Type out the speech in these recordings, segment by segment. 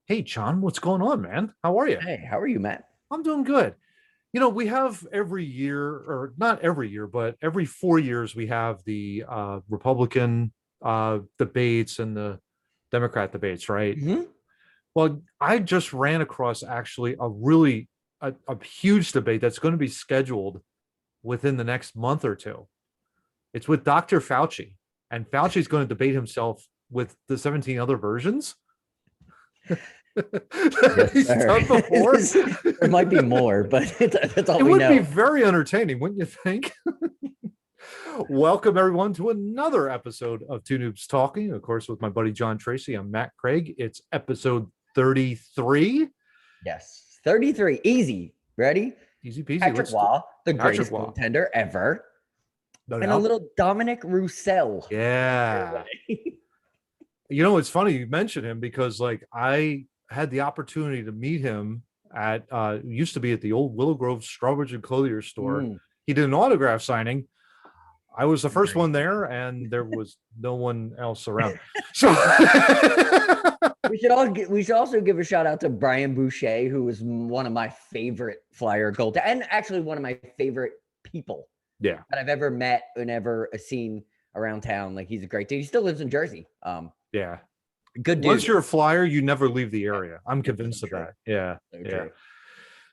Hey, John, what's going on, man? How are you? Hey, how are you, Matt? I'm doing good. We have every year, or not every year, but every 4 years, we have the Republican debates and the Democrat debates, right? Hmm. Well, I just ran across actually a huge debate that's going to be scheduled within the next month or two. It's with Dr. Fauci, and Fauci's going to debate himself with the 17 other versions Yes, he's sir. done before. There might be more, but that's all It we would be know. very entertaining, wouldn't you think? Welcome, everyone, to another episode of Two Noobs Talking. Of course, with my buddy John Tracy, I'm Matt Craig. It's episode 33. Yes, 33, easy. Ready? Easy peasy. Patrick Let's do Waugh, the Patrick greatest Law. goaltender ever, No and a doubt. little Dominic Roussel. Yeah. It's funny you mentioned him because, like, I had the opportunity to meet him at, used to be at the old Willow Grove Strawbridge and Clothier store. Mm, He did an autograph signing. I was the first great. one there, and there was no one else around. So, We should also give a shout out to Brian Boucher, who was one of my favorite Flyer goaltenders, and actually one of my favorite people yeah, that I've ever met and ever seen around town. Like, he's a great dude. He still lives in Jersey. yeah. Good Once dude. you're a Flyer, you never leave the area. I'm It's so convinced of true. that. Yeah, So yeah. true.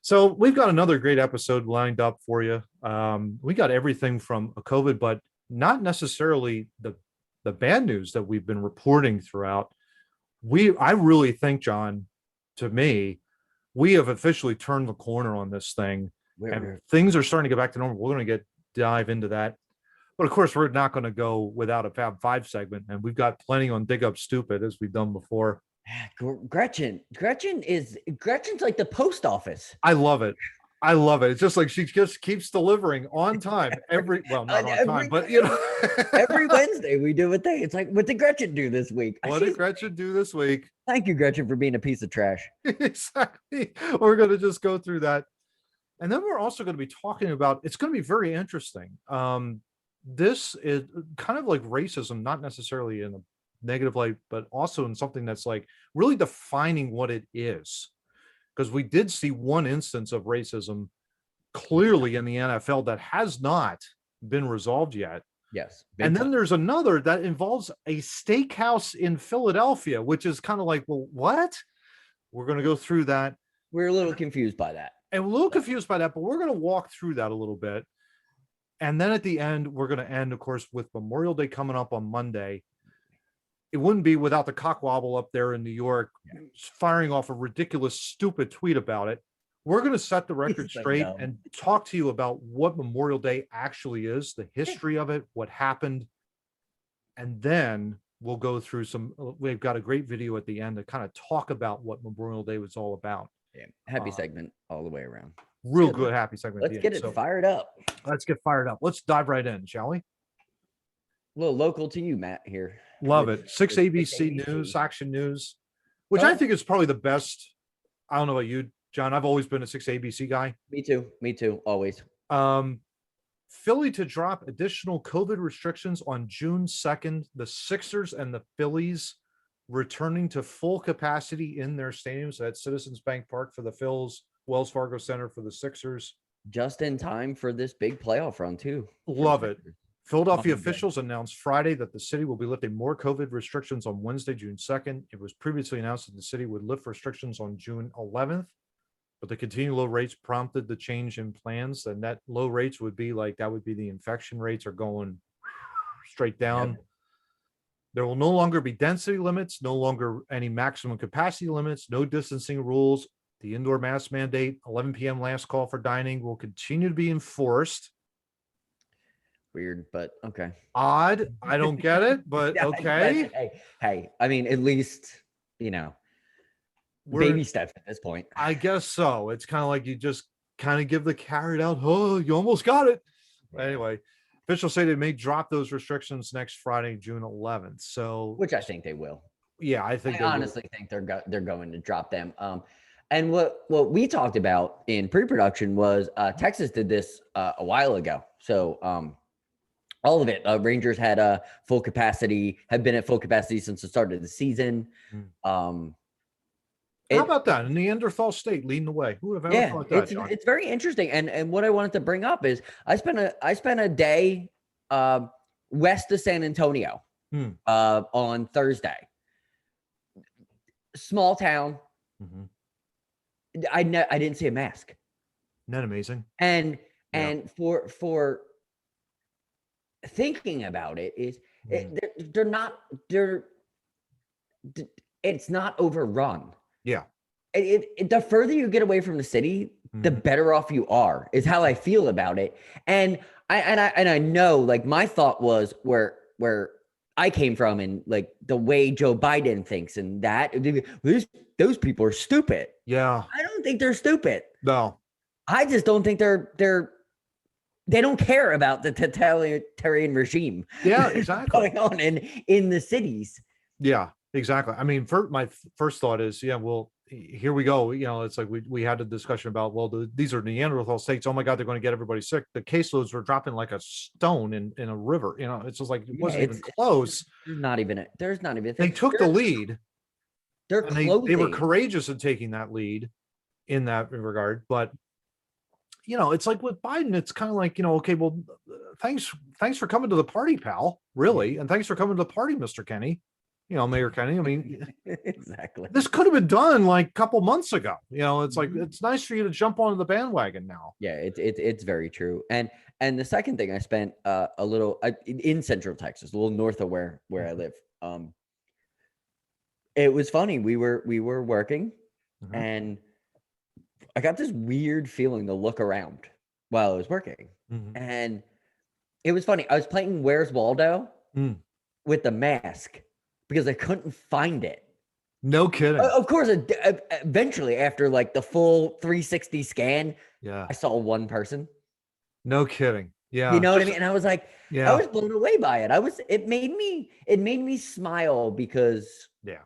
So we've got another great episode lined up for you. We got everything from a COVID, but not necessarily the bad news that we've been reporting throughout. I really think, John, to me, we have officially turned the corner on this thing, and We're things are starting to get back to normal. We're going to dive into that, but of course, we're not going to go without a Fab Five segment, and we've got plenty on Dig Up Stupid as we've done before. Gretchen's like the post office. I love it. I love it. It's just like she just keeps delivering on time not On on time, but you know. every Wednesday we do a thing. It's like, what did Gretchen do this week? What did Gretchen do this week? Thank you, Gretchen, for being a piece of trash. Exactly. We're going to just go through that. And then we're also going to be talking about, it's going to be very interesting. This is kind of like racism, not necessarily in a negative light, but also in something that's like really defining what it is. Because we did see one instance of racism clearly in the NFL that has not been resolved yet. Yes. And then Time. there's another that involves a steakhouse in Philadelphia, which is kind of like, well, what? We're going to go through that. We're a little confused by that. And a little confused by that, but we're going to walk through that a little bit. And then at the end, we're going to end, of course, with Memorial Day coming up on Monday. It wouldn't be without the cockwobble up there in New York firing off a ridiculous, stupid tweet about it. We're going to set the record straight and talk to you about what Memorial Day actually is, the history of it, what happened. And then we'll go through we've got a great video at the end to kind of talk about what Memorial Day was all about. Yeah. Happy segment all the way around. Real good, happy segment. Let's get it fired up. Let's get fired up. Let's dive right in, shall we? A little local to you, Matt, here. Love it. 6 ABC News, Action News, which I think is probably the best. I don't know about you, John. I've always been a 6 ABC guy. Me too. Always. Philly to drop additional COVID restrictions on June 2nd. The Sixers and the Phillies returning to full capacity in their stadiums at Citizens Bank Park for the Phils, Wells Fargo Center for the Sixers. Just in time for this big playoff run, too. Love it. Philadelphia officials announced Friday that the city will be lifting more COVID restrictions on Wednesday, June 2nd. It was previously announced that the city would lift restrictions on June 11th, but the continued low rates prompted the change in plans. The net low rates would be the infection rates are going straight down. Yep. There will no longer be density limits, no longer any maximum capacity limits, no distancing rules. The indoor mask mandate, 11 p.m. last call for dining, will continue to be enforced. Weird, but okay. Odd. I don't get it, but okay. Hey, I mean, at least, baby steps at this point. I guess so. It's kind of like you just kind of give the carrot out. Oh, you almost got it. Yeah. Anyway, officials say they may drop those restrictions next Friday, June 11th. So, which I think they will. Yeah, I honestly think they're going to drop them. And what we talked about in pre-production was Texas did this a while ago. So all of it, Rangers had full capacity, have been at full capacity since the start of the season. How about that? A Neanderthal state leading the way. Who would have ever Yeah, thought that, John? it's very interesting. And what I wanted to bring up is I spent a day west of San Antonio on Thursday. Small town. Mhm. I didn't see a mask. Isn't that amazing? And Yeah. and for thinking about it is Mhm. it's not overrun. Yeah. The further you get away from the city, the Mhm. better off you are, is how I feel about it. And I know, like, my thought was where I came from, and like the way Joe Biden thinks, and that those people are stupid. Yeah. I don't think they're stupid. No. I just don't think they don't care about the totalitarian regime Yeah, exactly. going on in the cities. Yeah, exactly. I mean, my first thought is, yeah, well, here we go. You know, it's like we had a discussion about, well, these are Neanderthal states. Oh my God, they're going to get everybody sick. The caseloads were dropping like a stone in a river. You know, it's just like it Yeah, wasn't even close. there's not even a They thing. took the lead, They're and they were closing. courageous in taking that lead in that regard. But you know, it's like with Biden, it's kind of like, you know, okay, well, thanks for coming to the party, pal. Really, and thanks for coming to the party, Mr. Kenny. You know, Mayor Kenny. I mean, Exactly. this could have been done like a couple months ago. You know, it's like Mhm. it's nice for you to jump onto the bandwagon now. Yeah, it's very true. And the second thing, I spent a little in Central Texas, a little north of where I live. It was funny. We were working, Mhm. and I got this weird feeling to look around while I was working. Mhm. And it was funny. I was playing Where's Waldo Mm. with the mask because I couldn't find it. No kidding. Of course, eventually, after like the full 360 scan, Yeah. I saw one person. No kidding. You Yeah. know what I mean? And I was like, I Yeah. was blown away by it. It made me smile because, Yeah.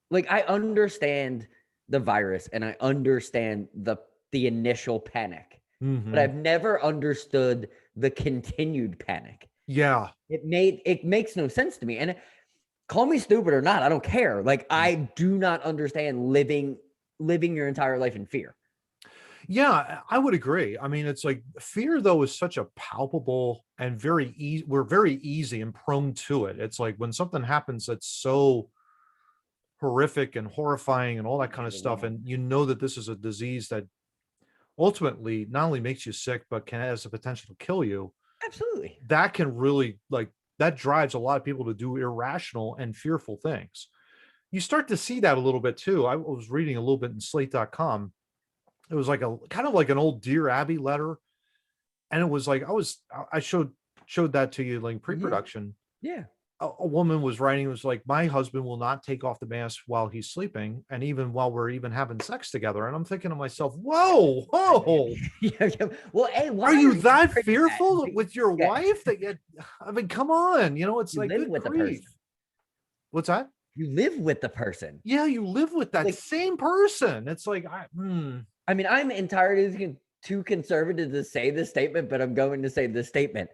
like, I understand the virus and I understand the initial panic, but Mhm. I've never understood the continued panic. Yeah. It makes no sense to me. And call me stupid or not, I don't care. Like, I do not understand living your entire life in fear. Yeah, I would agree. I mean, it's like fear, though, is such a palpable and very easy. We're very easy and prone to it. It's like when something happens that's so horrific and horrifying and all that kind of stuff, and you know that this is a disease that ultimately not only makes you sick, but can has the potential to kill you. Absolutely. That can really that drives a lot of people to do irrational and fearful things. You start to see that a little bit too. I was reading a little bit in slate.com. It was like a kind of like an old Dear Abby letter. And it was like I showed that to you like pre-production. Yeah. A woman was writing, it was like, my husband will not take off the mask while he's sleeping, and even while we're even having sex together. And I'm thinking to myself, whoa, Yeah. Well, hey, why are you that pretty fearful with your Yeah. wife that you, I mean, come on, you know, it's You like, live good with the person. grief. What's that? You live with the person. Yeah, you live with that Like, same person. It's like, I mean, I'm entirely too conservative to say this statement, but I'm going to say this statement.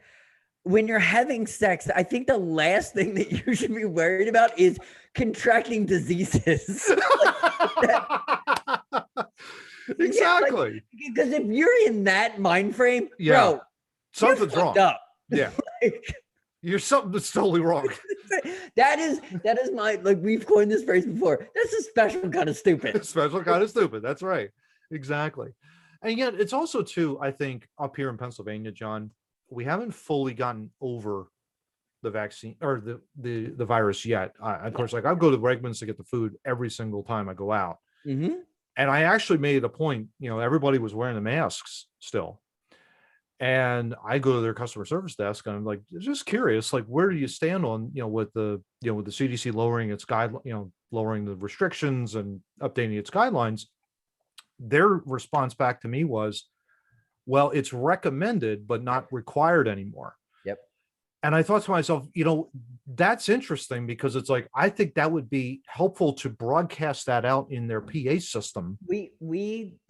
When you're having sex, I think the last thing that you should be worried about is contracting diseases. Exactly. Because if you're in that mind frame, Yeah. bro, Something's you're wrong. fucked up. Yeah. Like, You're something that's totally wrong. that is my, like, we've coined this phrase before. That's a special kind of stupid. Special kind of stupid. That's right. Exactly. And yet it's also too, I think, up here in Pennsylvania, John, we haven't fully gotten over the vaccine or the virus yet. Of course, like I go to Wegmans to get the food every single time I go out. Mm-hmm. And I actually made it a point, you know, everybody was wearing the masks still. And I go to their customer service desk and I'm like, just curious, like, where do you stand on, with the CDC lowering its lowering the restrictions and updating its guidelines? Their response back to me was, well, it's recommended, but not required anymore. Yep. And I thought to myself, that's interesting because it's like, I think that would be helpful to broadcast that out in their PA system,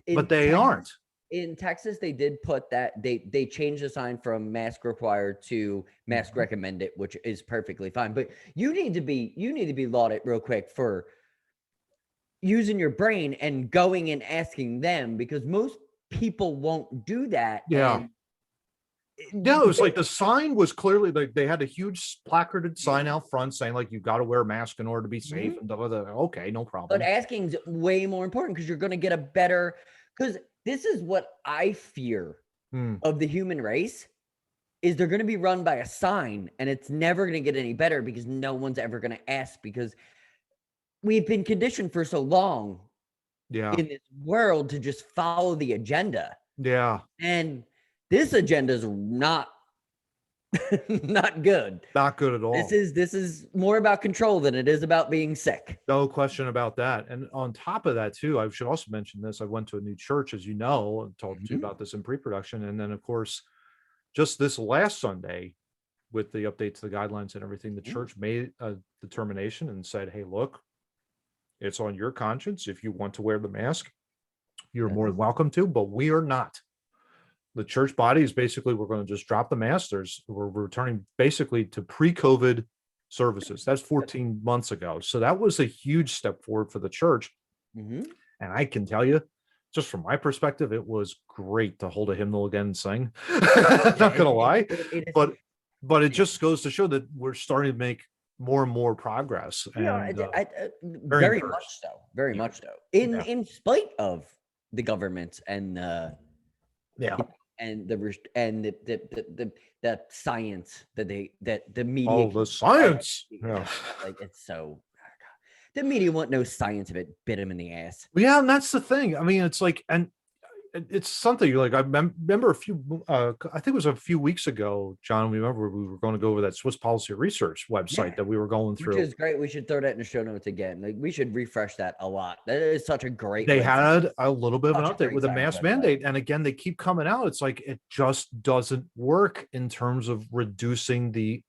but they aren't. In Texas, they did put that they changed the sign from mask required to mask recommended, which is perfectly fine. But you need to be lauded real quick for using your brain and going and asking them, because most people won't do that. Yeah. And Yeah, it was like the sign was clearly like they had a huge placarded sign out front saying like you got to wear a mask in order to be safe and okay, no problem. But asking's way more important because you're going to get a better, because this is what I fear of the human race is they're going to be run by a sign and it's never going to get any better because no one's ever going to ask, because we've been conditioned for so long in this world to just follow the agenda. Yeah. And this agenda is not not good. Not good at all. This is more about control than it is about being sick. No question about that. And on top of that, too, I should also mention this. I went to a new church, as you know, and told you about this in pre-production. And then, of course, just this last Sunday, with the update to the guidelines and everything, the church made a determination and said, hey, look, it's on your conscience. If you want to wear the mask, you're more than welcome to, but we are not. The church body is basically, we're going to just drop the mask. We're returning basically to pre-COVID services. That's 14 months ago. So that was a huge step forward for the church. And I can tell you, just from my perspective, it was great to hold a hymnal again and sing. Not going to lie, but it just goes to show that we're starting to make more and more progress. And very much so. Very much so. In spite of the government and and the science that the media. Oh, the science. Like it's so. The media won't know science if it bit him in the ass. Yeah, and that's the thing. I mean, it's like, and it's something like I remember I think it was a few weeks ago, John. We remember we were going to go over that Swiss Policy Research website that we were going through, which is great. We should throw that in the show notes again. Like we should refresh that a lot. That is such a great. They had a little bit of an update with a mask mandate, and again, they keep coming out. It's like it just doesn't work in terms of reducing the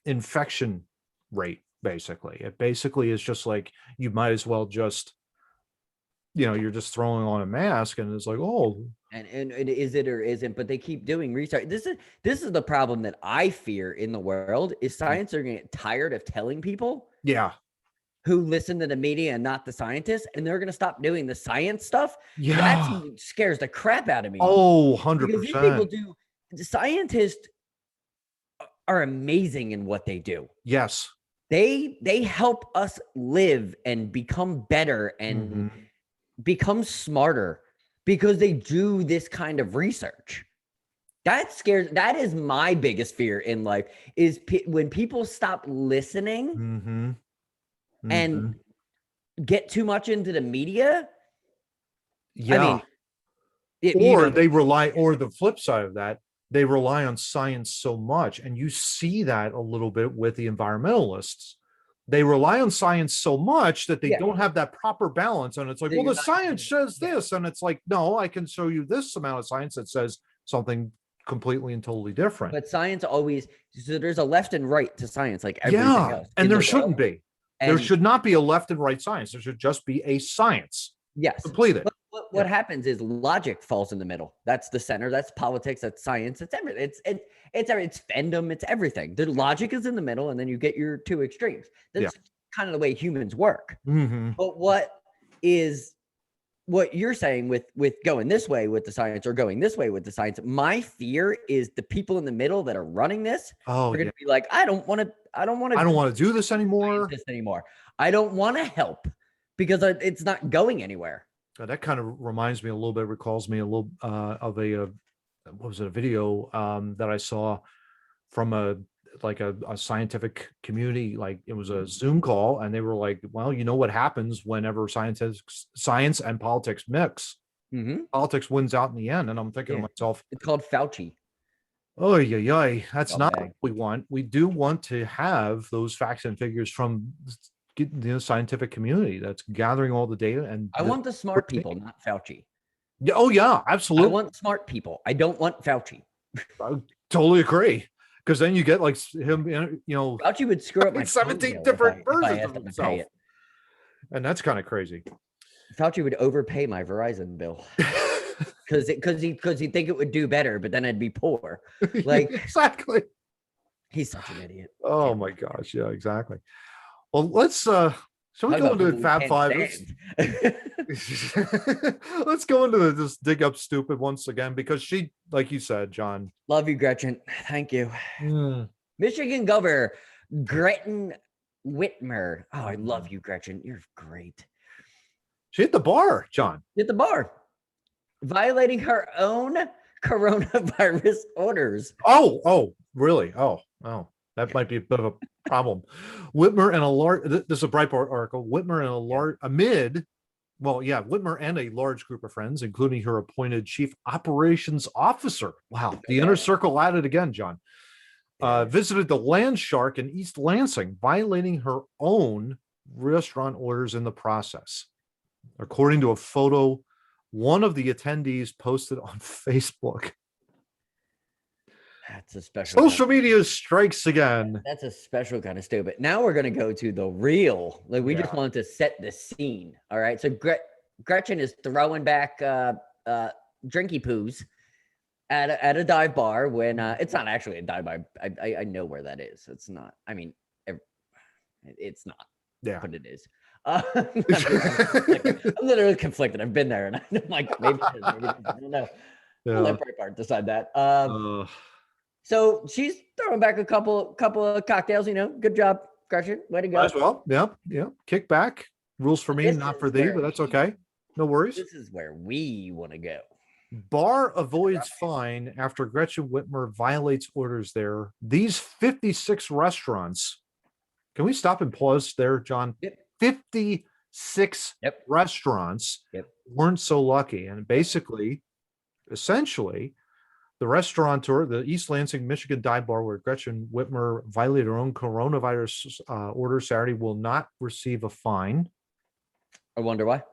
infection rate. Basically, it basically is just like you might as well just. You're just throwing on a mask and it's like, oh, and is it or isn't, but they keep doing research. This is the problem that I fear in the world is science are going to get tired of telling people who listen to the media and not the scientists, and they're going to stop doing the science stuff. That scares the crap out of me. Oh, 100%. Because these people the scientists are amazing in what they do. Yes. They help us live and become better and become smarter because they do this kind of research. That is my biggest fear in life is when people stop listening and get too much into the media. Yeah. I mean, they rely, or the flip side of that, they rely on science so much. And you see that a little bit with the environmentalists. They rely on science so much that they don't have that proper balance. And it's like, well, the science says this. And it's like, no, I can show you this amount of science that says something completely and totally different. But science always, so there's a left and right to science, like everything else. And there shouldn't be. There should not be a left and right science. There should just be a science. Yes. Completed. What happens is logic falls in the middle. That's the center. That's politics. That's science. It's everything. It's fandom. It's everything. The logic is in the middle, and then you get your two extremes. That's kind of the way humans work. But what you're saying with going this way with the science or going this way with the science? My fear is the people in the middle that are running this are going to be like, I don't want to do this anymore. I don't want to help because it's not going anywhere. That kind of reminds me a little bit, recalls me a little of a video that I saw from a scientific community. Like it was a Zoom call and they were like, well, you know what happens whenever science and politics mix? Politics wins out in the end. And I'm thinking to myself, it's called Fauci. Oh, yeah. That's not what we want. We do want to have those facts and figures from the scientific community that's gathering all the data. And I want the smart people, not Fauci. Yeah. Oh, yeah, absolutely. I want smart people. I don't want Fauci. I totally agree. Because then you get like him, Fauci would screw up my 17 different versions of himself. And that's kind of crazy. Fauci would overpay my Verizon bill because he'd think it would do better, but then I'd be poor. Like exactly. He's such an idiot. Oh my gosh. Yeah, exactly. Well, let's Shall we Talk go about into people the we Fab can't Five? stand. Let's go into this dig up stupid once again, because she, like you said, John. Love you, Gretchen. Thank you. Mm, Michigan Governor Gretchen Whitmer. Oh, I love you, Gretchen. You're great. she hit the bar, John. At the bar, violating her own coronavirus orders. Oh, really? Oh, that might be a bit of a problem. Whitmer and a large, this is a Breitbart article. Whitmer and a large, Whitmer and a large group of friends, including her appointed chief operations officer. Wow, the inner circle at it again, John. Visited the Land Shark in East Lansing, violating her own restaurant orders in the process. According to a photo one of the attendees posted on Facebook. That's a special Social media strikes again. That's a special kind of stupid. Now we're gonna go to the real. Like we just wanted to set the scene. All right. So Gretchen is throwing back drinky poos at a dive bar when it's not actually a dive bar. I know where that is. It's not. I mean, it's not. Yeah, but it is. I'm literally conflicted. I've been there, and I'm like, maybe it is, maybe it is. I don't know. I'll let Breitbart decide that. So she's throwing back a couple of cocktails. Good job, Gretchen. Way to go. As well. Yeah. Kick back. Rules for me, This not is for thee, where but that's okay. No worries. This is where we want to go. Bar avoids fine after Gretchen Whitmer violates orders there. These 56 restaurants. Can we stop and pause there, John? Yep. 56 restaurants weren't so lucky. And basically, essentially, the restaurateur, the East Lansing, Michigan dive bar where Gretchen Whitmer violated her own coronavirus order Saturday, will not receive a fine. I wonder why.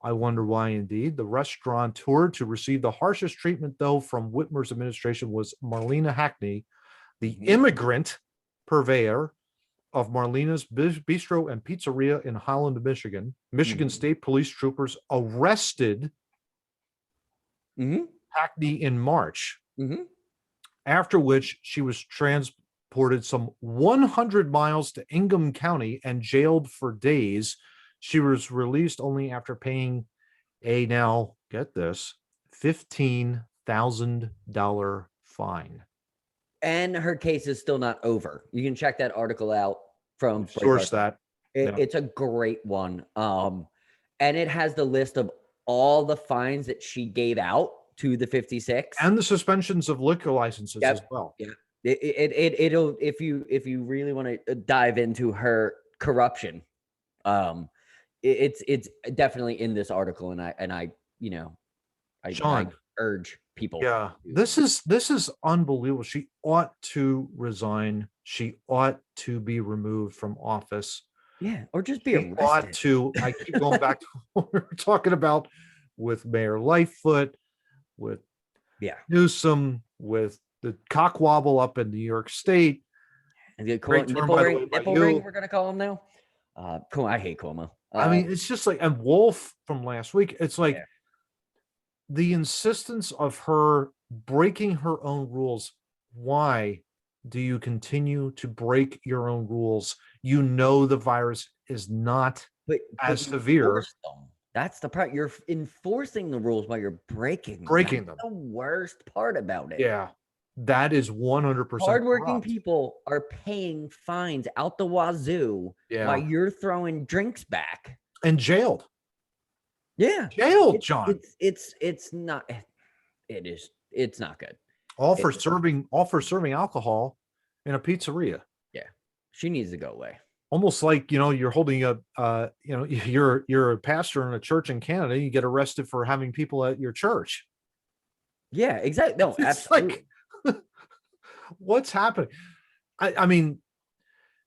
I wonder why indeed. The restaurateur to receive the harshest treatment, though, from Whitmer's administration was Marlena Hackney, the immigrant purveyor of Marlena's Bistro and Pizzeria in Holland, Michigan. Michigan State Police troopers arrested Hackney in March, after which she was transported some 100 miles to Ingham County and jailed for days. She was released only after paying a, now get this, $15,000 fine. And her case is still not over. You can check that article out from Source that. It's a great one. And it has the list of all the fines that she gave out to the 56 and the suspensions of liquor licenses as well. Yeah. It'll if you really want to dive into her corruption, it's definitely in this article, and I urge people. Yeah, this is unbelievable. She ought to resign. She ought to be removed from office. Yeah, or just be arrested. Ought to. I keep going back to what we were talking about with Mayor Lightfoot, with Newsom, with the cockwobble up in New York State. And the nipple ring, we're gonna call him now. I hate Cuomo. I mean, it's just like, and Wolf from last week, it's like the insistence of her breaking her own rules. Why do you continue to break your own rules? You know the virus is not as severe. That's the part. You're enforcing the rules while you're breaking them. That's the worst part about it. Yeah, that is 100%. Hardworking people are paying fines out the wazoo while you're throwing drinks back and jailed. Yeah, jailed, John. It's not. It's not good. All for serving alcohol in a pizzeria. Yeah, she needs to go away. Almost like, you're holding a, you're a pastor in a church in Canada. You get arrested for having people at your church. Yeah, exactly. No, absolutely. Like, what's happening? I mean,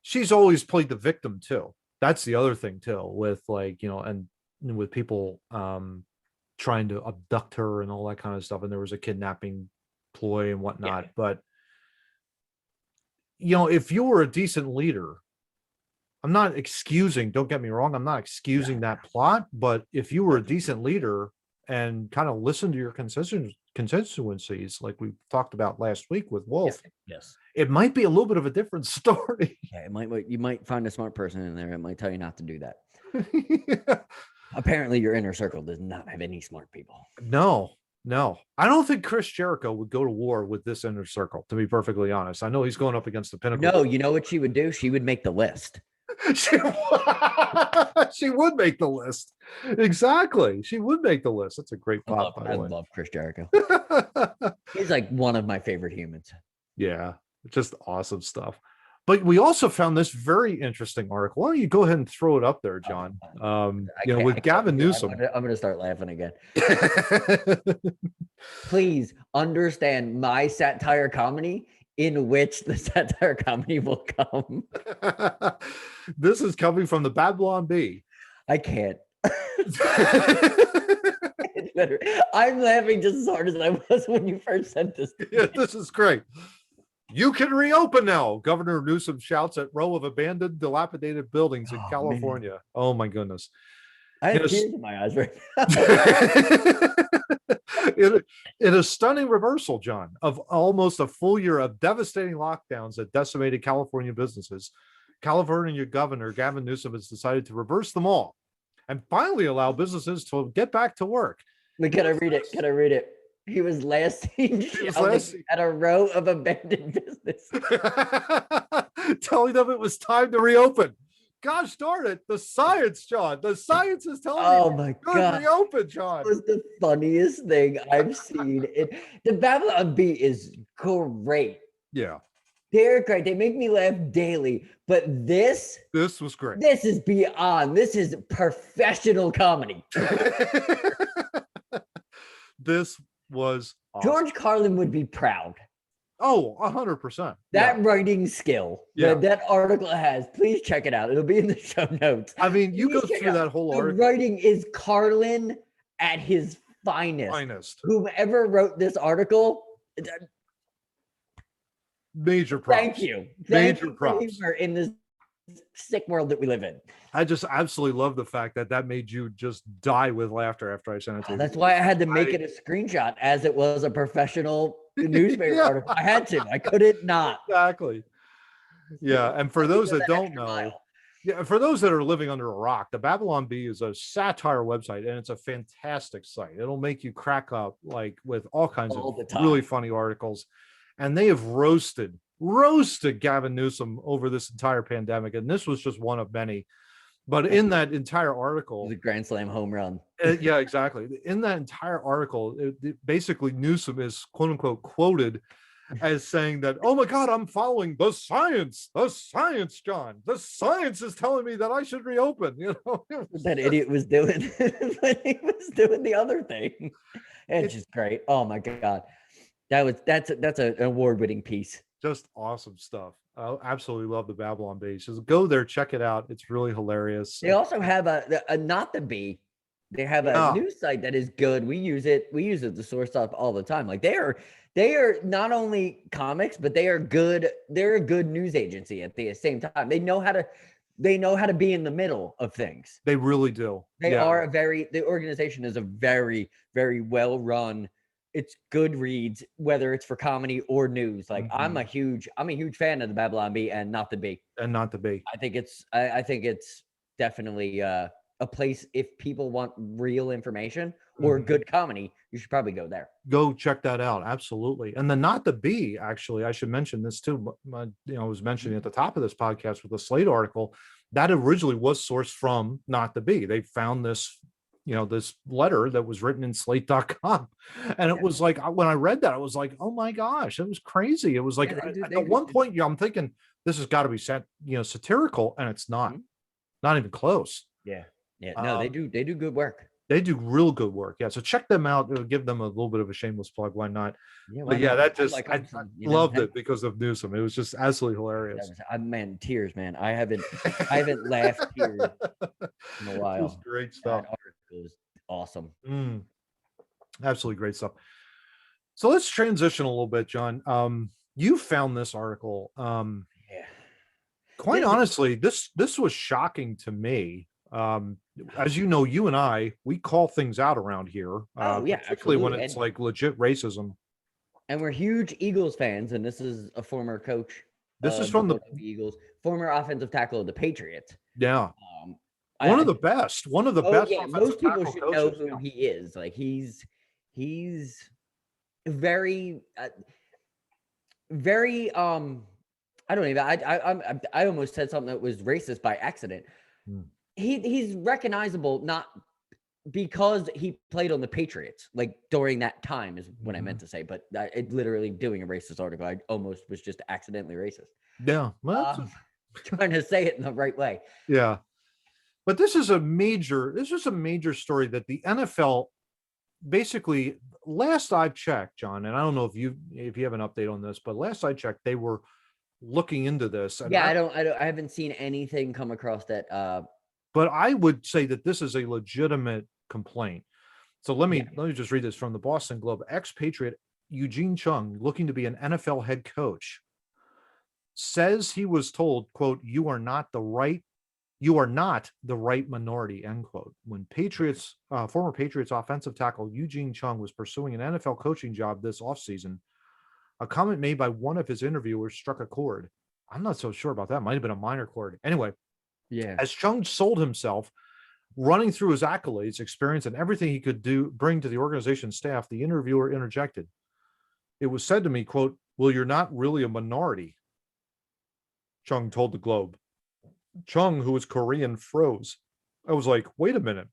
she's always played the victim too. That's the other thing too, with and with people trying to abduct her and all that kind of stuff. And there was a kidnapping ploy and whatnot. But, if you were a decent leader, I'm not excusing, don't get me wrong, I'm not excusing that plot, but if you were a decent leader and kind of listen to your constituencies, like we talked about last week with Wolf, it might be a little bit of a different story. Yeah, you might find a smart person in there. It might tell you not to do that. Yeah. Apparently, your inner circle does not have any smart people. No, no. I don't think Chris Jericho would go to war with this inner circle, to be perfectly honest. I know he's going up against the Pinnacle. No, you know what she would do? She would make the list. she, she would make the list. Exactly. She would make the list. That's a great pop, by I the way. love Chris Jericho. He's like one of my favorite humans. Yeah, just awesome stuff. But we also found this very interesting article. Why don't you go ahead and throw it up there, John? With Gavin Newsom. I'm going to start laughing again. Please understand my satire comedy in which the satire comedy will come. This is coming from the Babylon Bee. I can't. I'm laughing just as hard as I was when you first sent this. Yeah, this is great. You can reopen now. Governor Newsom shouts at row of abandoned, dilapidated buildings in California. Man. Oh my goodness. I have tears in my eyes right now. In a stunning reversal, John, of almost a full year of devastating lockdowns that decimated California businesses, California Governor Gavin Newsom has decided to reverse them all and finally allow businesses to get back to work. Can I read it? Can I read it? He was last seen at a row of abandoned business, telling them it was time to reopen. Gosh darn it. The science, John. The science is telling me. Oh my God. Reopen, John. It was the funniest thing I've seen. The Babylon Bee is great. Yeah. They're great. They make me laugh daily. But this was great. This is beyond. This is professional comedy. This was awesome. George Carlin would be proud. Oh, 100%. That writing skill that article has, please check it out. It'll be in the show notes. I mean, you go through that whole article. The writing is Carlin at his finest. Whomever wrote this article, major props. Thank you. Major props. In this sick world that we live in. I just absolutely love the fact that made you just die with laughter after I sent it to you. That's why I had to make it a screenshot as it was a professional newspaper article. I had to. I couldn't not. Exactly. Yeah, and for those that don't know, for those that are living under a rock, the Babylon Bee is a satire website, and it's a fantastic site. It'll make you crack up like with all kinds of really funny articles, and they have roasted Gavin Newsom over this entire pandemic, and this was just one of many. But in that entire article, the Grand Slam home run. Yeah, exactly. In that entire article, basically Newsom is quote unquote quoted as saying that, "Oh my God, I'm following the science, John. The science is telling me that I should reopen." You know, that idiot was doing when he was doing the other thing. It's just great. Oh my God, that's an award-winning piece. Just awesome stuff. I absolutely love the Babylon Bee. Just go there, check it out. It's really hilarious. They also have a Not the Bee. They have a news site that is good. We use it to source stuff all the time. Like they are not only comics, but they are good. They're a good news agency at the same time. They know how to be in the middle of things. They really do. The organization is a very, very well run. It's good reads, whether it's for comedy or news. Like I'm a huge fan of the Babylon Bee and Not the Bee. I think it's definitely a place if people want real information or good comedy, you should probably go there. Go check that out. Absolutely. And the Not the Bee, actually, I should mention this too. I was mentioning at the top of this podcast with the Slate article that originally was sourced from Not the Bee. They found this this letter that was written in slate.com. And it was like, when I read that, I was like, oh my gosh, it was crazy. It was like, at one point, I'm thinking this has got to be satirical, and it's not even close. Yeah. No, they do good work. They do real good work. Yeah. So check them out. It'll give them a little bit of a shameless plug. Why not? Yeah, but yeah, that just, I loved it because of Newsom. It was just absolutely hilarious. Man, tears, man. I haven't laughed tears in a while. It was great stuff. It was awesome. Absolutely great stuff. So let's transition a little bit, John. You found this article. Quite honestly, this was shocking to me. As you know, you and we call things out around here. Particularly when it's like legit racism. And we're huge Eagles fans, and this is a former coach This is of the from the Philadelphia Eagles, former offensive tackle of the Patriots. yeah Um, one I, of the best oh yeah, offensive most people tackle should know coaches. who Yeah. he is. Like he's very very I don't even I almost said something that was racist by accident. Hmm. He's recognizable not because he played on the Patriots, like during that time is what I meant to say, but it literally doing a racist article, I almost was just accidentally racist. Yeah. Well, Trying to say it in the right way. yeah. But this is a major story that the NFL basically, last I checked, John, and I don't know if you have an update on this, but last I checked, they were looking into this. And Yeah, I haven't seen anything come across that. But I would say that this is a legitimate complaint. So let me just read this from the Boston Globe. Expatriate Eugene Chung, looking to be an NFL head coach, says he was told, quote, you are not the right minority, end quote. When former Patriots offensive tackle Eugene Chung was pursuing an NFL coaching job this offseason, a comment made by one of his interviewers struck a chord. I'm not so sure about that. Might have been a minor chord. Anyway, as Chung sold himself, running through his accolades, experience, and everything he could bring to the organization staff, the interviewer interjected. It was said to me, quote, well, you're not really a minority, Chung told the Globe. Chung, who was Korean, froze. I was like, wait a minute.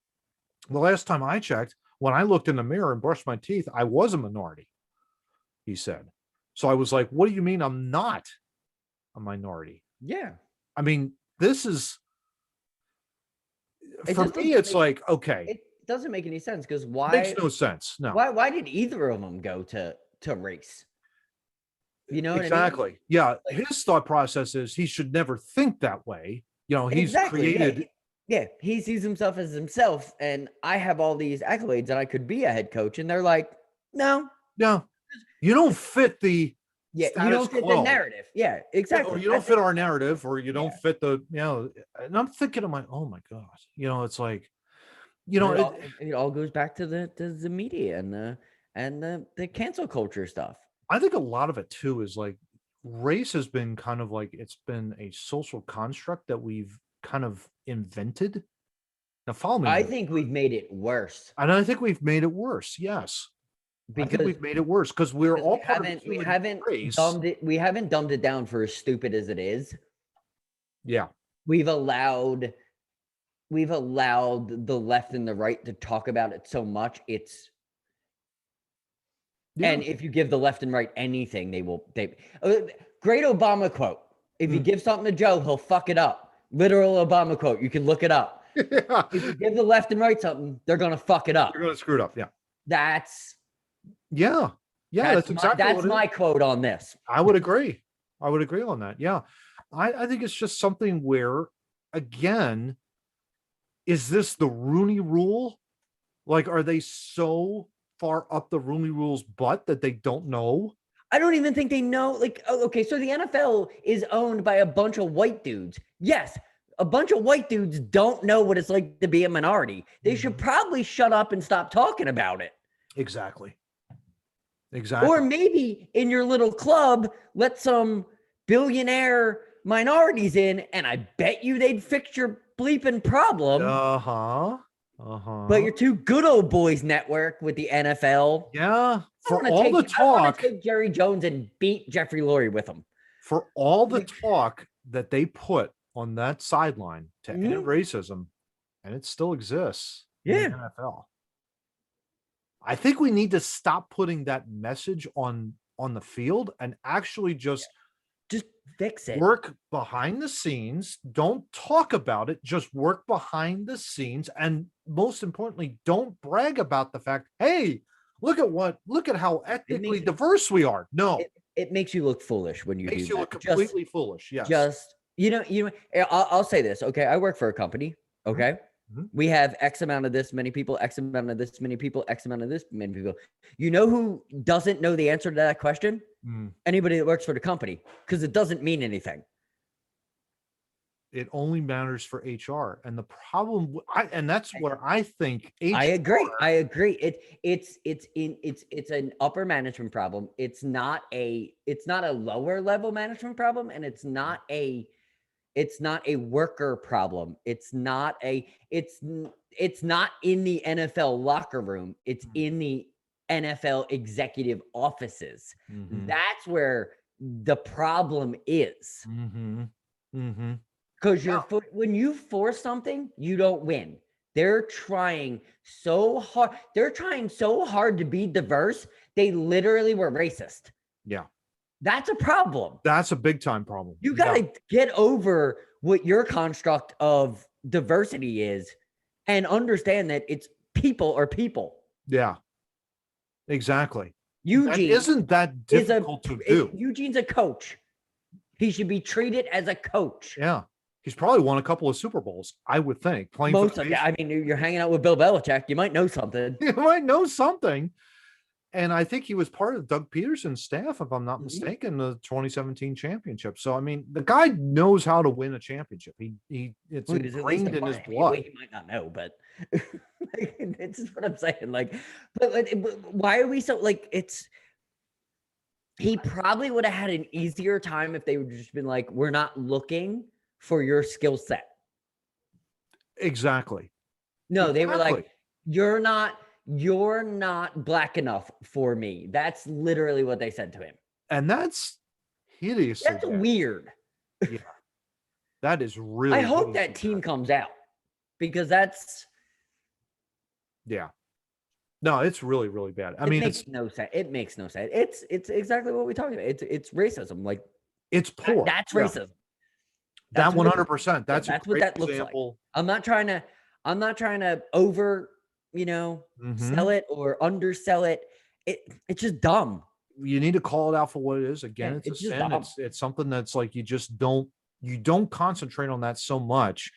The last time I checked, when I looked in the mirror and brushed my teeth, I was a minority, he said. So I was like, what do you mean I'm not a minority? Yeah. I mean, this is, for me, it's like, okay. It doesn't make any sense because why? Makes no sense. No. Why did either of them go to race? You know exactly. what I mean? Yeah. His thought process is he should never think that way. You know, he's created. Yeah, he sees himself as himself, and I have all these accolades and I could be a head coach. And they're like, no. Yeah. You don't fit the you don't fit the narrative. Yeah, exactly. Or you don't fit our narrative, or you don't fit the, and I'm thinking of oh my God, it's like, it all goes back to the media and the cancel culture stuff. I think a lot of it too is like race has been kind of like, it's been a social construct that we've kind of invented. Now follow me. I think we've made it worse. And I think we've made it worse. Yes. Because we've made it worse because we haven't dumbed it down for as stupid as it is. Yeah. We've allowed the left and the right to talk about it so much. And if you give the left and right anything, great Obama quote. If you give something to Joe, he'll fuck it up. Literal Obama quote. You can look it up. Yeah. If you give the left and right something, they're going to fuck it up. They're going to screw it up. Yeah. That's exactly that's my quote on this. I would agree on that. Yeah. I think it's just something where, again, is this the Rooney Rule? Like, are they so far up the Rooney Rule's butt that they don't know? I don't even think they know. Like, okay, so the NFL is owned by a bunch of white dudes. Yes, a bunch of white dudes don't know what it's like to be a minority. They should probably shut up and stop talking about it. Exactly. Or maybe in your little club, let some billionaire minorities in, and I bet you they'd fix your bleeping problem. But you're too good old boys network with the NFL. Yeah. I want to take Jerry Jones and beat Jeffrey Lurie with him. For all the talk that they put on that sideline to end racism, and it still exists in the NFL. I think we need to stop putting that message on the field and actually just fix it. Work behind the scenes. Don't talk about it. Just work behind the scenes. And most importantly, don't brag about the fact, hey, look at how ethnically diverse we are. No. It makes you look foolish when you do that. Makes you look completely foolish. Yes. Just, I'll say this. Okay. I work for a company. Okay. Mm-hmm. We have X amount of this many people, X amount of this many people, X amount of this many people. You know who doesn't know the answer to that question? Anybody that works for the company, because it doesn't mean anything. It only matters for HR. And the problem, and that's where I think HR. I agree. I agree. It's an upper management problem. It's not a lower level management problem, and it's not a worker problem. It's not in the NFL locker room. It's in the NFL executive offices. Mhm. That's where the problem is. Mhm. Mhm. Because when you force something, you don't win. They're trying so hard. They're trying so hard to be diverse. They literally were racist. Yeah. That's a problem. That's a big time problem. You got to get over what your construct of diversity is and understand that it's people are people. Yeah. Exactly. Eugene isn't that difficult to do. Eugene's a coach. He should be treated as a coach. Yeah. He's probably won a couple of Super Bowls, I would think. Playing Most of it. I mean, you're hanging out with Bill Belichick. You might know something. You might know something. And I think he was part of Doug Peterson's staff, if I'm not mistaken, the 2017 championship. So, I mean, the guy knows how to win a championship. It's ingrained in his blood. He might not know, but it's just what I'm saying. Like, but why are we so like? He probably would have had an easier time if they would just been like, "We're not looking for your skill set." Exactly. No, they were like, "You're not black enough for me." That's literally what they said to him. And that's hideous. That's weird. Yeah. That is really. I hope that team comes out because that's. Yeah. No, it's really, really bad. I mean, it makes no sense. It makes no sense. It's exactly what we talked about. It's racism. Like it's poor. That's racism. That 100%. That's what that looks like. I'm not trying to over, sell it or undersell it. It's just dumb. You need to call it out for what it is. Again, it's a sin. It's something that's like you don't concentrate on that so much.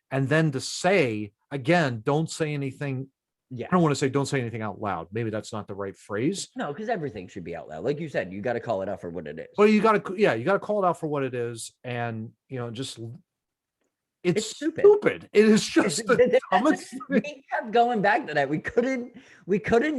And then to say, again, don't say anything. Yeah. I don't want to say don't say anything out loud. Maybe that's not the right phrase. No, because everything should be out loud. Like you said, you got to call it out for what it is. Well, you got to call it out for what it is. And, just it's stupid. It is just the dumbest thing. We kept going back to that. We couldn't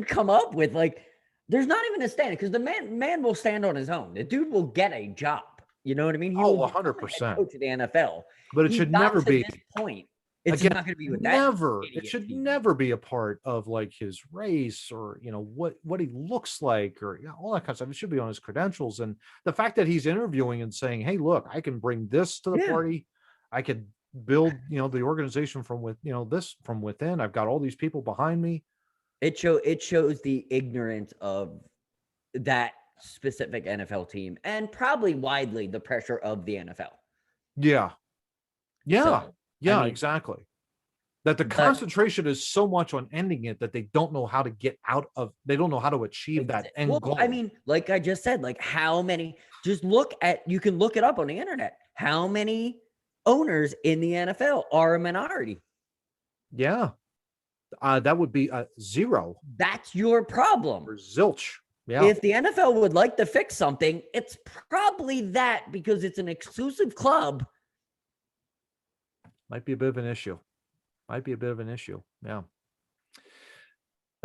come up with like, there's not even a stand because the man will stand on his own. The dude will get a job. You know what I mean? He will 100%. coach of the NFL. But it should never be this point. It's not going to be with that. Never. It should never be a part of like his race or what he looks like or all that kind of stuff. It should be on his credentials. And the fact that he's interviewing and saying, "Hey, look, I can bring this to the party. I could build the organization from within. I've got all these people behind me." It shows the ignorance of that specific NFL team and probably widely the pressure of the NFL. Yeah. Exactly. That the concentration is so much on ending it that they don't know how to get out of. They don't know how to achieve that end goal. I mean, like I just said, like how many? Just you can look it up on the internet. How many owners in the NFL are a minority? Yeah, that would be 0. That's your problem. Or zilch. Yeah. If the NFL would like to fix something, it's probably that because it's an exclusive club. Might be a bit of an issue. Yeah.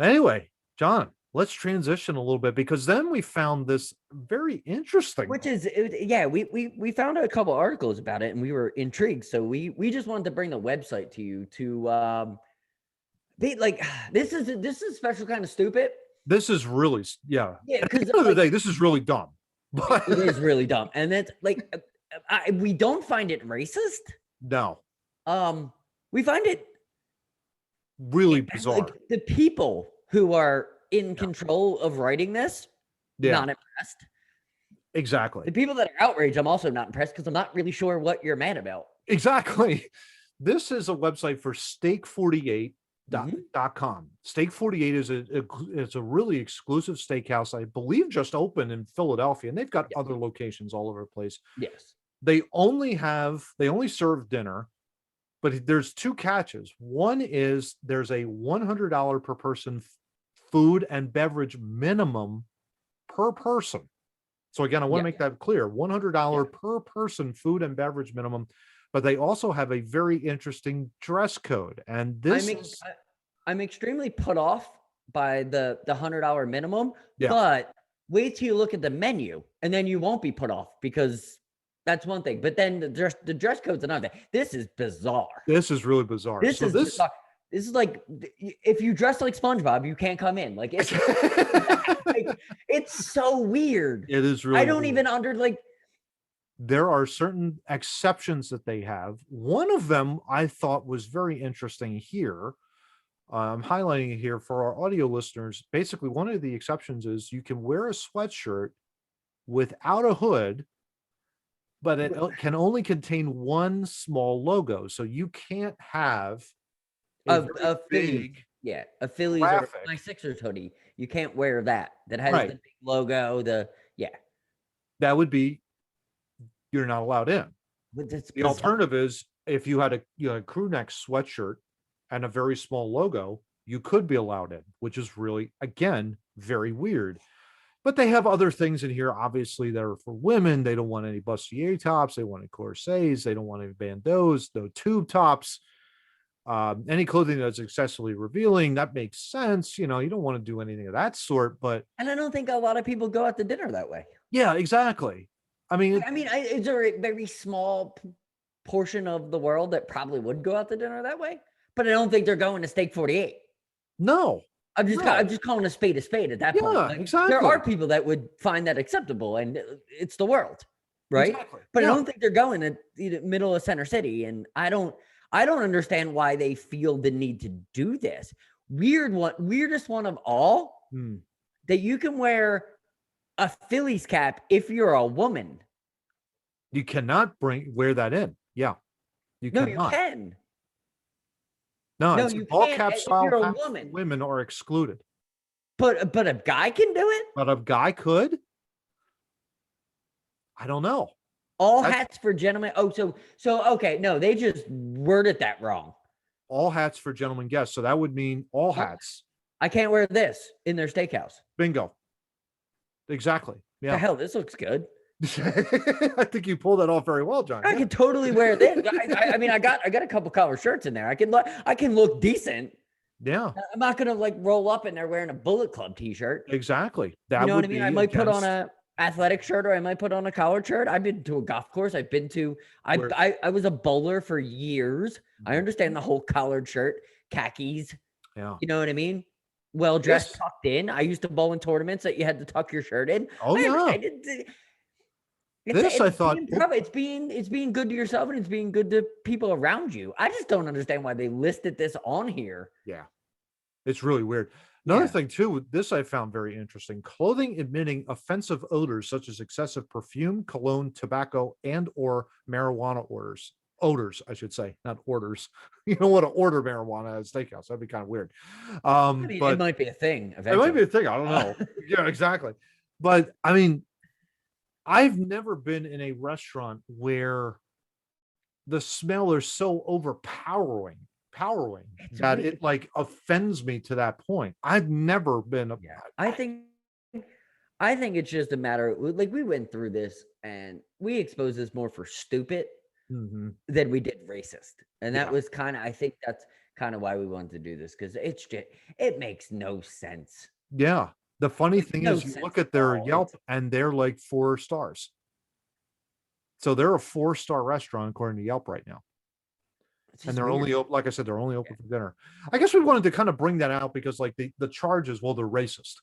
Anyway, John, let's transition a little bit because then we found this very interesting. Which is, we found a couple articles about it and we were intrigued. So we just wanted to bring the website to you to be like, this is a special kind of stupid. This is really, yeah. Because at the end of the day, this is really dumb. But it is really dumb, and that's like, we don't find it racist. No. We find it really bizarre. Like the people who are in control of writing this, not impressed. Exactly. The people that are outraged, I'm also not impressed because I'm not really sure what you're mad about. Exactly. This is a website for steak48.com. Steak 48 is a really exclusive steakhouse, I believe, just opened in Philadelphia, and they've got other locations all over the place. Yes. They only serve dinner, but there's 2 catches. One is there's a $100 per person food and beverage minimum per person. So again, I want to make that clear. $100 per person food and beverage minimum. but they also have a very interesting dress code. And this is, I'm extremely put off by the $100 minimum, yeah, but wait till you look at the menu and then you won't be put off, because that's one thing. But then the dress code's another thing. This is bizarre. this is really bizarre. This So is this, bizarre. This is like, if you dress like SpongeBob, you can't come in. Like, it's like, it's so weird. it is really I don't weird. even under like. There are certain exceptions that they have. One of them I thought was very interesting here. I'm highlighting it here for our audio listeners. Basically, one of the exceptions is you can wear a sweatshirt without a hood, but it can only contain one small logo. So you can't have a A Phillies, big, yeah, a Phillies or graphic. my Sixers hoodie. You can't wear that. That has Right. the big logo. That would be, you're not allowed in. But that's The alternative is if you had a crew neck sweatshirt and a very small logo, you could be allowed in, which is really, again, very weird. But they have other things in here, obviously, that are for women. They don't want any bustier tops. They want corsets. They don't want any bandeaus, no tube tops. Any clothing that's excessively revealing, that makes sense. You don't want to do anything of that sort. But And I don't think a lot of people go out to dinner that way. yeah, exactly. I mean, is there a very small portion of the world that probably would go out to dinner that way? But I don't think they're going to Steak 48. no. I'm just calling a spade at that point. Yeah, exactly. There are people that would find that acceptable, and it's the world, right? Exactly. But Yeah. I don't think they're going to the middle of Center City, and I don't understand why they feel the need to do this. Weirdest one of all, that you can wear a Phillies cap if you're a woman. You cannot wear that in. Yeah. You No, cannot. you can. No, No, it's you ball can't cap if style you're a hats for woman. women are excluded. But a guy can do it? But a guy could? I don't know. All hats for gentlemen. Oh, so okay. No, they just worded that wrong. All hats for gentlemen guests. So that would mean all hats. I can't wear this in their steakhouse. Bingo. Exactly. Yeah. The hell, this looks good. I think you pulled that off very well, John. I could totally wear this. I mean, I got a couple collar shirts in there. I can look decent. Yeah. I'm not gonna like roll up in there wearing a Bullet Club t-shirt. Exactly. That You know would what I mean? be I might put on against- a athletic shirt, or I might put on a collared shirt. I've been to a golf course. I've been to I was a bowler for years. I understand the whole collared shirt, khakis. Yeah. You know what I mean? Well dressed, Yes. tucked in. I used to bowl in tournaments that you had to tuck your shirt in. Oh, I yeah. understand This, I thought- it's being good to yourself, and it's being good to people around you. I just don't understand why they listed this on here. Yeah. It's really weird. Another Yeah. thing too, this I found very interesting. Clothing emitting offensive odors such as excessive perfume, cologne, tobacco, and or marijuana odors, I should say, not orders. You don't want to order marijuana at a steakhouse. That'd be kind of weird. I mean, But it might be a thing. it might be a thing. I don't know. Yeah, exactly. But I mean, I've never been in a restaurant where the smell is so overpowering that really- it like offends me to that point. I've never been Yeah, I think it's just a matter like we went through this and we exposed this more for stupid Mhm. than we did racist, and that Yeah. was I think that's kind of why we wanted to do this, because it makes no sense. Yeah. The funny thing no is you sense look at at their all. Yelp and they're like 4 stars. So they're a 4-star restaurant according to Yelp right now. It's And just they're weird. only open, like I said, they're only open for dinner. I guess we wanted to kind of bring that out because like the charges, well, they're racist.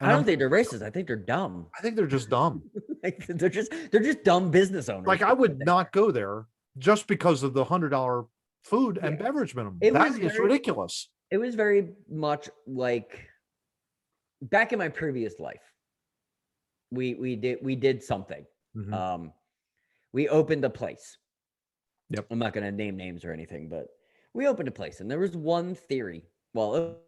And I don't think they're racist. I think they're dumb. I think they're just dumb. Like, they're just dumb business owners. Like I would not go there just because of the $100 food and Yeah. beverage minimum. It That was is very- ridiculous. It was very much like back in my previous life. We did something. Mhm. We opened a place. Yep. I'm not going to name names or anything, but we opened a place, and there was one theory. Well,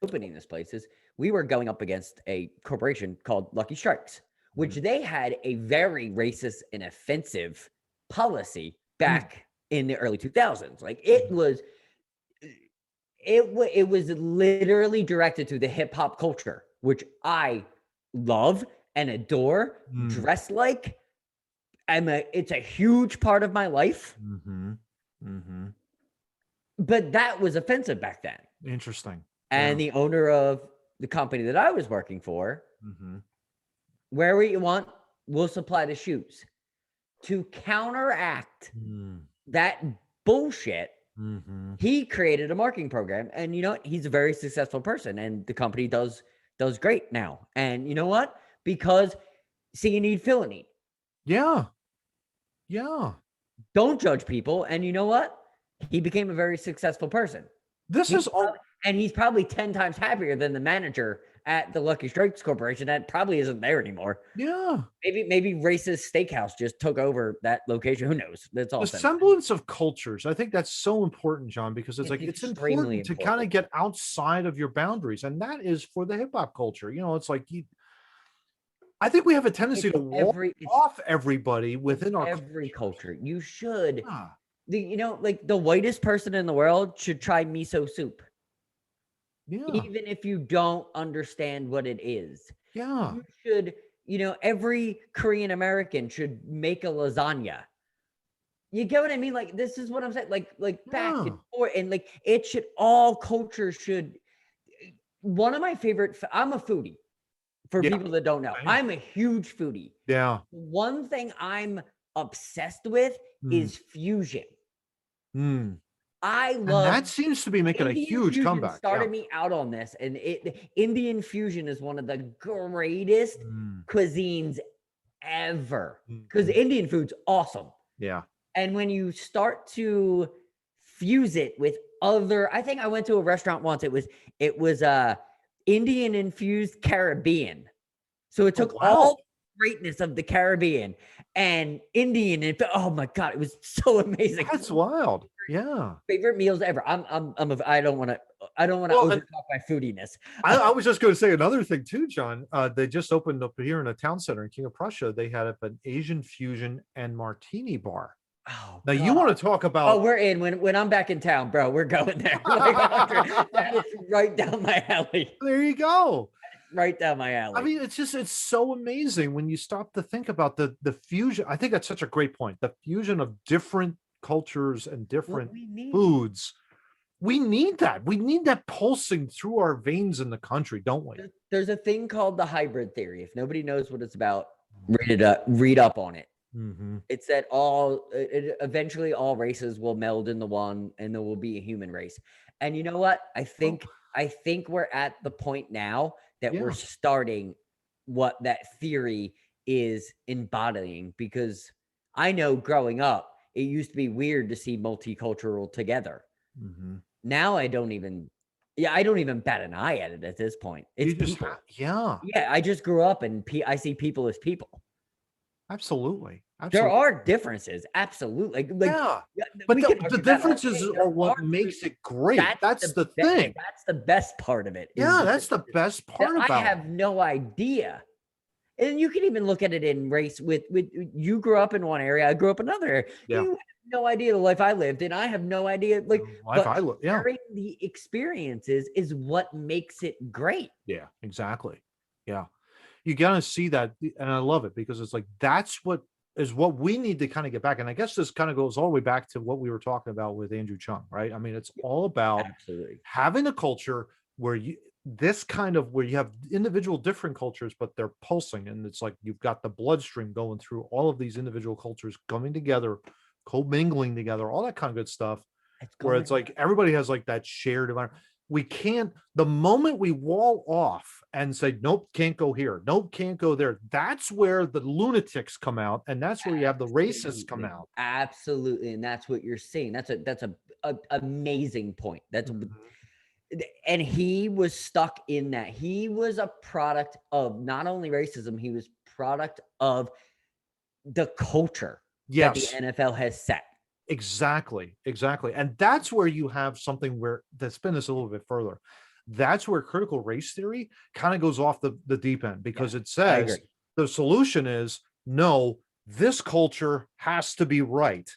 opening this place is we were going up against a corporation called Lucky Strikes, which they had a very racist and offensive policy back in the early 2000s. Like it was literally directed to the hip hop culture, which I love and adore, Mm. dress like. it's a huge part of my life, but that was offensive back then. Interesting. And the owner of the company that I was working for, wherever you want, we'll supply the shoes. To counteract that bullshit, he created a marketing program. And you know what? He's a very successful person, and the company does great now. And you know what? Because see you need, fill a need. Yeah. Don't judge people. And you know what? He became a very successiel person. And he's probably 10 times happier than the manager at the Lucky Strikes Corporation that probably isn't there anymore. Yeah. Maybe Racist Steakhouse just took over that location. Who knows? That's all. The semblance of cultures. I think that's so important, John, because it's important to kind of get outside of your boundaries. And that is for the hip hop culture. You know, it's like I think we have a tendency to wall off everybody within our every culture. You should. Like the whitest person in the world should try miso soup. Yeah. Even if you don't understand what it is. Yeah. You should, every Korean American should make a lasagna. You get what I mean? Like, this is what I'm saying. Like back and forth. And like, all cultures should. One of my favorite, I'm a foodie. For people that don't know, I'm a huge foodie. Yeah. One thing I'm obsessed with is fusion. I love, and that seems to be making Indian a huge comeback. Started me out on this, and Indian fusion is one of the greatest cuisines ever because Indian food's awesome. Yeah. And when you start to fuse it with other, I think I went to a restaurant once. It was Indian infused Caribbean. So it took all the greatness of the Caribbean and Indian. Oh my God, it was so amazing. That's wild. Yeah. Favorite meals ever. I don't want to overtalk my foodiness. I was just going to say another thing too, John. They just opened up here in a town center in King of Prussia. They had up an Asian fusion and martini bar. Oh, now you want to talk about? Oh, we're in when I'm back in town, bro. We're going there. That is right down my alley. There you go. Right down my alley. I mean, it's so amazing when you stop to think about the fusion. I think that's such a great point. The fusion of different cultures and different foods. We need that. We need that pulsing through our veins in the country, don't we? There's a thing called the hybrid theory. If nobody knows what it's about, read up on it. It's that eventually all races will meld into one, and there will be a human race. And you know what? I think we're at the point now that we're starting what that theory is embodying, because I know growing up, it used to be weird to see multicultural together. Now I don't even bat an eye at it at this point. It's people. I just grew up and I see people as people. Absolutely. There are differences. Absolutely. But the differences are what makes it great. That's the thing. That's the best part of it. Yeah, that's the best part about it. I have no idea. And you can even look at it in race with you grew up in one area, I grew up in another area. Yeah. You have no idea the life I lived, and I have no idea sharing the experiences is what makes it great. Yeah, exactly. Yeah. You gotta see that, and I love it because it's like that's what we need to kind of get back. And I guess this kind of goes all the way back to what we were talking about with Andrew Chung, right? I mean, it's all about having a culture where you have individual different cultures, but they're pulsing, and it's like you've got the bloodstream going through all of these individual cultures coming together, co-mingling together, all that kind of good stuff. Where it's like everybody has like that shared environment. We can't, the moment we wall off and say, nope, can't go here, nope, can't go there, that's where the lunatics come out, and that's where you have the racists come out. Absolutely. And that's what you're seeing. That's a amazing point. And he was stuck in that. He was a product of not only racism, he was product of the culture that the NFL has set. Exactly. And that's where you have something where, to spin this a little bit further, that's where critical race theory kind of goes off the deep end, because it says the solution is, no, this culture has to be right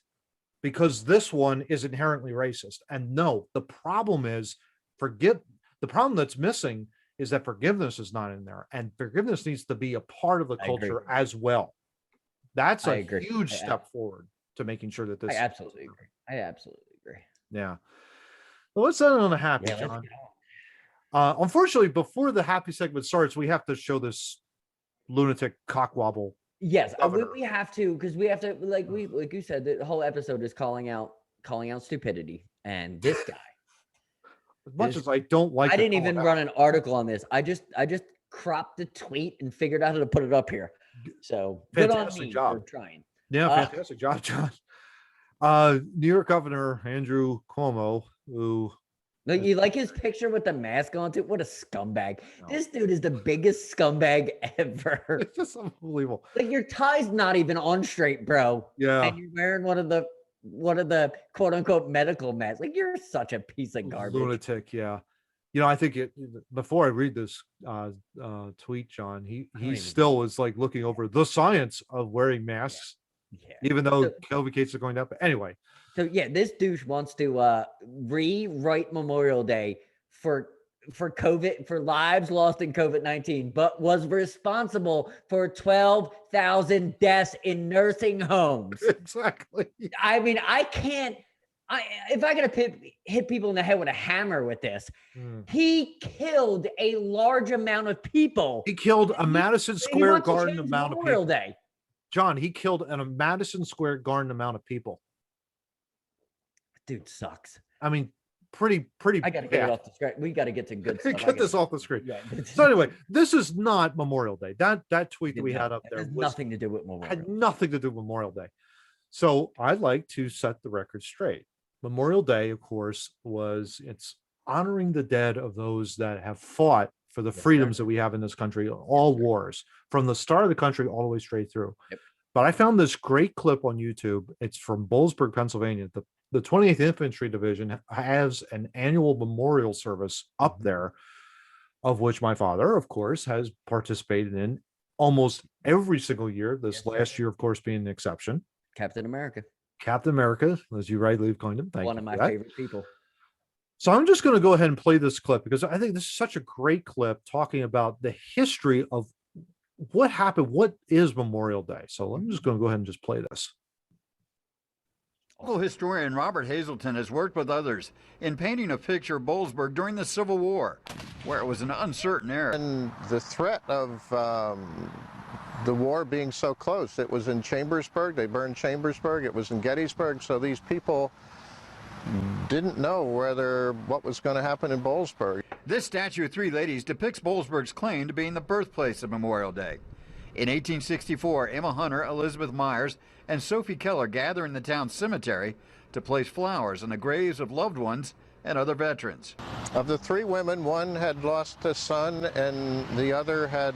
because this one is inherently racist. And no, the problem is the problem that's missing is that forgiveness is not in there, and forgiveness needs to be a part of the culture as well. That's I a agree. huge step forward to making sure that I this. absolutely agree. I absolutely agree. Yeah. Well, let's end on a happy, Yeah, let's John. get on. Unfortunately, before the happy segment starts, we have to show this lunatic cockwobble. Yes, Governor. we have to, because we have to, like you said, the whole episode is calling out stupidity, and this guy. As much as I don't like, I to didn't call it even out. run an article on this. I just cropped the tweet and figured out how to put it up here. So good on Fantastic me job. for trying. Yeah, fantastic job, John. New York Governor Andrew Cuomo, who Like, you like his picture with the mask on too? What a scumbag. No. This dude is the biggest scumbag ever. it's just unbelievable. Like, your tie's not even on straight, bro. Yeah. And you're wearing one of the quote unquote medical masks. Like, you're such a piece of garbage. Lunatic, yeah. You know, I think before I read this tweet, John, he still is like looking over the science of wearing masks, even though COVID cases are going up. But anyway. So yeah, this douche wants to rewrite Memorial Day for COVID, for lives lost in COVID-19, but was responsible for 12,000 deaths in nursing homes. Exactly. I mean, if I gotta hit people in the head with a hammer with this, he killed a large amount of people. He killed a Madison Square Garden amount of people. Day. John, he killed a Madison Square Garden amount of people. Dude sucks. I mean, pretty. I gotta get it off the screen. We gotta get to good stuff. Get this off the screen. Yeah. So anyway, this is not Memorial Day. That tweet that we had up there has nothing to do with Memorial. Had nothing to do with Memorial Day. So I'd like to set the record straight. Memorial Day, of course, it's honoring the dead of those that have fought for the freedoms that we have in this country, all wars, from the start of the country all the way straight through. Yep. But I found this great clip on YouTube. It's from Boalsburg, Pennsylvania. The 28th Infantry Division has an annual memorial service up there, of which my father, of course, has participated in almost every single year. This last year, of course, being an exception. Captain America, as you rightly have coined him. Thank you. One of my favorite people. So I'm just going to go ahead and play this clip because I think this is such a great clip talking about the history of what happened. What is Memorial Day? So I'm just going to go ahead and just play this. Local historian Robert Hazelton has worked with others in painting a picture of Boalsburg during the Civil War, where it was an uncertain era. And the threat of the war being so close, it was in Chambersburg, they burned Chambersburg, it was in Gettysburg, so these people didn't know what was going to happen in Boalsburg. This statue of three ladies depicts Boalsburg's claim to being the birthplace of Memorial Day. In 1864, Emma Hunter, Elizabeth Myers, and Sophie Keller gather in the town cemetery to place flowers on the graves of loved ones and other veterans. Of the three women, one had lost a son and the other had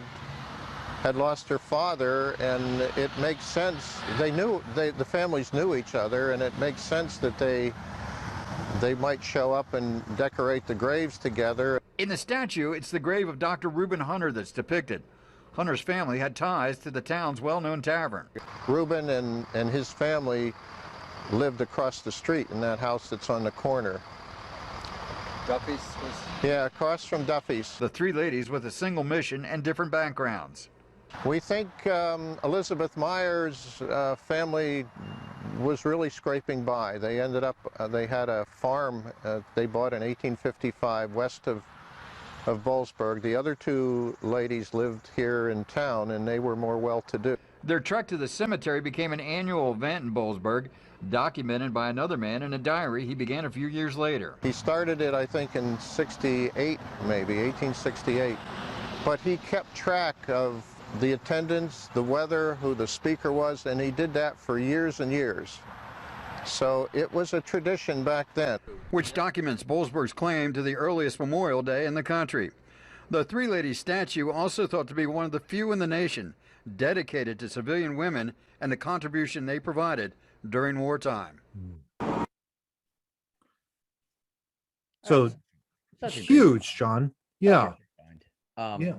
lost her father, and it makes sense. The families knew each other, and it makes sense that they might show up and decorate the graves together. In the statue, it's the grave of Dr. Reuben Hunter that's depicted. Hunter's family had ties to the town's well-known tavern. Reuben and his family lived across the street in that house that's on the corner. Duffy's? Yeah, across from Duffy's. The three ladies with a single mission and different backgrounds. We think Elizabeth Myers' family was really scraping by. They ended up, they had a farm they bought in 1855 west of Boalsburg. The other two ladies lived here in town, and they were more well-to-do. Their trek to the cemetery became an annual event in Boalsburg, documented by another man in a diary he began a few years later. He started it, I think, in 68, maybe, 1868. But he kept track of the attendance, the weather, who the speaker was, and he did that for years and years. So it was a tradition back then. Which documents Boalsburg's claim to the earliest Memorial Day in the country. The Three Ladies statue, also thought to be one of the few in the nation dedicated to civilian women and the contribution they provided during wartime. So huge, John. Yeah. Yeah.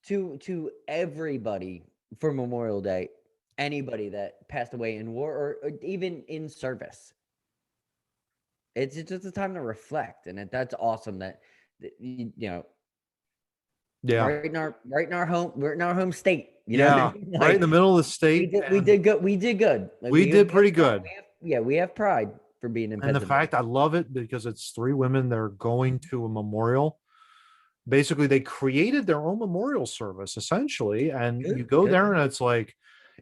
To everybody for Memorial Day, anybody that passed away in war or even in service. It's just a time to reflect, and that's awesome that you know Yeah. right in our home state. You know Yeah. what I mean? Right in the middle of the we state. did, we and did good. We did good. Like, We did have pretty pride. good. We have pride for being in And the Pennsylvania. fact I love it because it's three women that are going to a memorial. Basically, they created their own memorial service essentially, and you go there and it's like,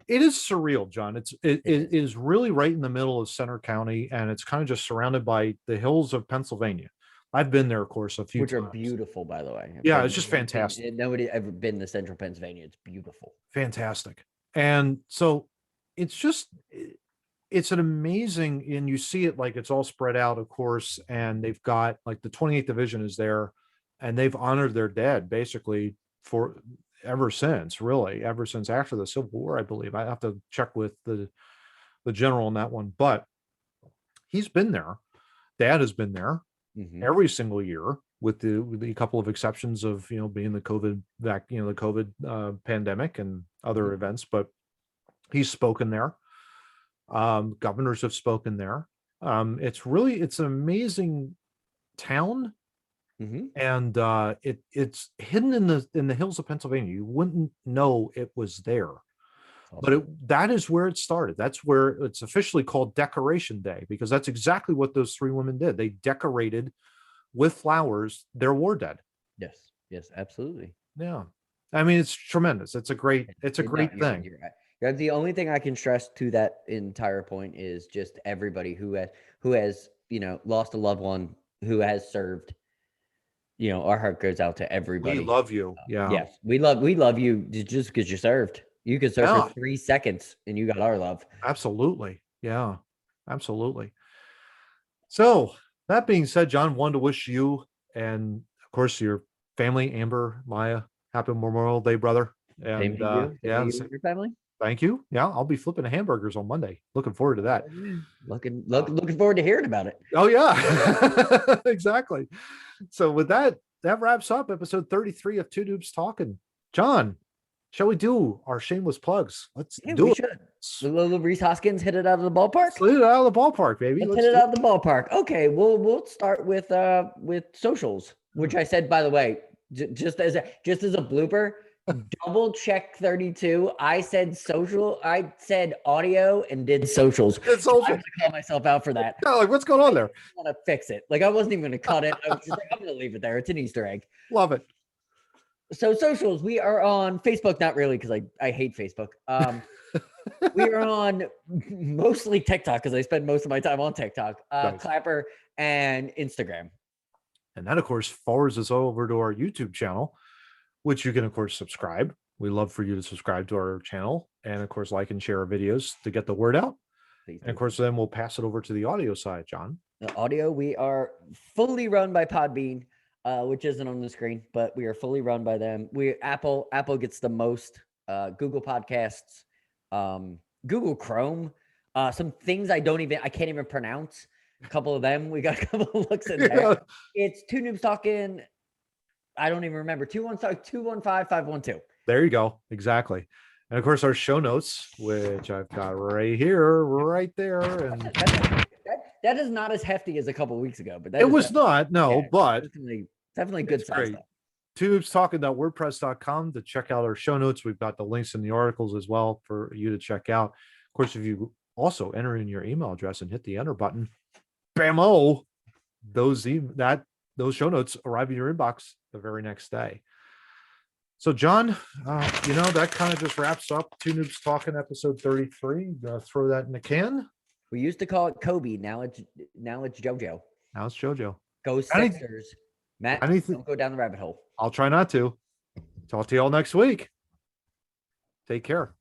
it is surreal, John. It is really right in the middle of Center County, and it's kind of just surrounded by the hills of Pennsylvania. I've been there, of course, a few Which times. are beautiful, by the way. Yeah, it's just fantastic. Nobody ever been to Central Pennsylvania. It's beautiful. Fantastic. And so it's just, it's an amazing, and you see it like it's all spread out, of course, and they've got like the 28th Division is there, and they've honored their dead basically for ever since, really, ever since after the Civil War, I believe. I have to check with the general on that one, but he's been there. Dad has been there every single year, with the couple of exceptions of, you know, being the COVID the COVID pandemic and other events, but he's spoken there. Governors have spoken there. It's an amazing town, and it's hidden in the hills of Pennsylvania. You wouldn't know it was there. But that is where it started. That's where it's officially called Decoration Day, because that's exactly what those three women did. They decorated with flowers their war dead. Yes, absolutely. Yeah. I mean, it's tremendous. It's a great thing. You're right. The only thing I can stress to that entire point is just everybody who has, you know, lost a loved one, who has served. You know, our heart goes out to everybody. We love you. Yeah. Yes, we love you just because you served. You could serve for 3 seconds and you got our love. Absolutely. Yeah, absolutely. So that being said, John, wanted to wish you and of course your family, Amber, Maya, happy Memorial Day, brother. And Yeah, and your family. Thank you. Yeah, I'll be flipping hamburgers on Monday. Looking forward to that. Looking forward to hearing about it. Oh yeah, exactly. So with that wraps up episode 33 of Two Noobs Talking. John, shall we do our shameless plugs? Let's do it. The little Reese Hoskins hit it out of the ballpark. Let's hit it out of the ballpark, baby. Let's hit it out of the ballpark. Okay, we'll start with socials, which I said, by the way, just as a blooper. Double check 32. I said social. I said audio and did socials. It's social. I'm gonna call myself out for that. Yeah, like what's going on there? I want to fix it. Like I wasn't even gonna cut it. I was just like, I'm gonna leave it there. It's an Easter egg. Love it. So socials, we are on Facebook. Not really, because I hate Facebook. We are on mostly TikTok because I spend most of my time on TikTok. Nice. Clapper and Instagram. And that, of course, forwards us over to our YouTube channel, which you can, of course, subscribe. We love for you to subscribe to our channel and, of course, like and share our videos to get the word out. And, of course, then we'll pass it over to the audio side, John. The audio, we are fully run by Podbean, which isn't on the screen, but we are fully run by them. Apple gets the most, Google Podcasts, Google Chrome, some things I can't even pronounce. A couple of them, we got a couple of looks in there. Yeah. It's Two Noobs Talking. I don't even remember. 215-512. There you go. Exactly. And of course, our show notes, which I've got right here, right there. And that is not as hefty as a couple of weeks ago, but it was not. No, yeah, but definitely good size stuff. TwoNoobsTalking.wordpress.com to check out our show notes. We've got the links in the articles as well for you to check out. Of course, if you also enter in your email address and hit the enter button, bam-o, those show notes arrive in your inbox the very next day. So, John, that kind of just wraps up Two Noobs Talking episode 33. Throw that in the can. We used to call it Kobe. Now it's JoJo. Now it's JoJo. Go Sixers. Matt, don't go down the rabbit hole. I'll try not to. Talk to you all next week. Take care.